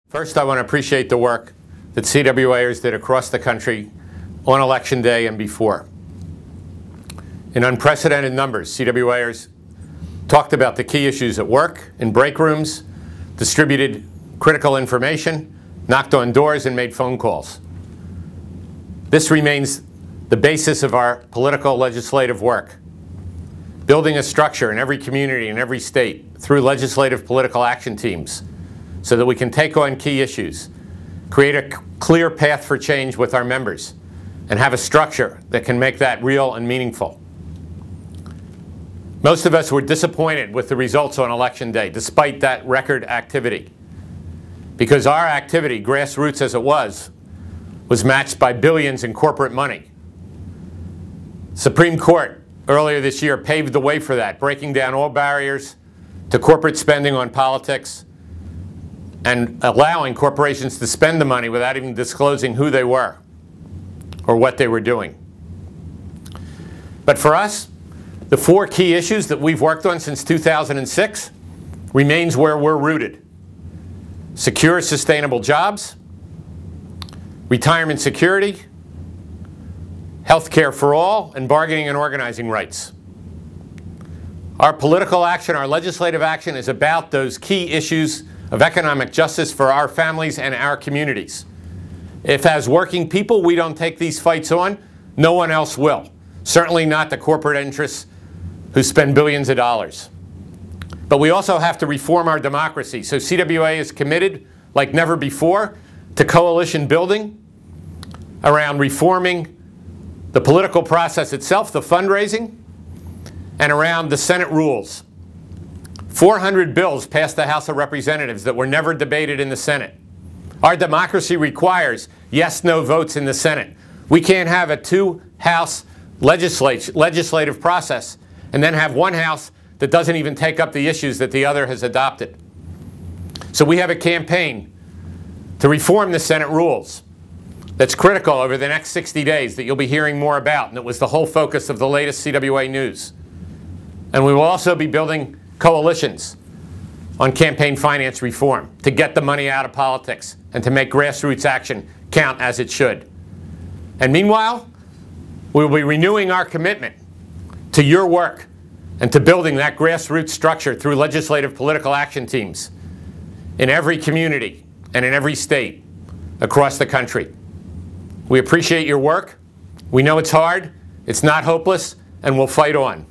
First, I want to appreciate the work that CWAers did across the country on Election Day and before. In unprecedented numbers, CWAers talked about the key issues at work, in break rooms, distributed critical information, knocked on doors, and made phone calls. This remains the basis of our political legislative work, building a structure in every community in every state through legislative political action teams so that we can take on key issues, create a clear path for change with our members, and have a structure that can make that real and meaningful. Most of us were disappointed with the results on Election Day, despite that record activity, because our activity, grassroots as it was matched by billions in corporate money. Supreme Court earlier this year paved the way for that, breaking down all barriers to corporate spending on politics and allowing corporations to spend the money without even disclosing who they were or what they were doing. But for us, the four key issues that we've worked on since 2006 remains where we're rooted: secure, sustainable jobs, retirement security, health care for all, and bargaining and organizing rights. Our political action, our legislative action, is about those key issues of economic justice for our families and our communities. If as working people we don't take these fights on, no one else will. Certainly not the corporate interests who spend billions of dollars. But we also have to reform our democracy. So CWA is committed, like never before, to coalition building around reforming the political process itself, the fundraising, and around the Senate rules. 400 bills passed the House of Representatives that were never debated in the Senate. Our democracy requires yes-no votes in the Senate. We can't have a two-house legislative process and then have one house that doesn't even take up the issues that the other has adopted. So we have a campaign to reform the Senate rules that's critical over the next 60 days that you'll be hearing more about, and it was the whole focus of the latest CWA news. And we will also be building coalitions on campaign finance reform to get the money out of politics and to make grassroots action count as it should. And meanwhile, we will be renewing our commitment to your work and to building that grassroots structure through legislative political action teams in every community and in every state across the country. We appreciate your work. We know it's hard, it's not hopeless, and we'll fight on.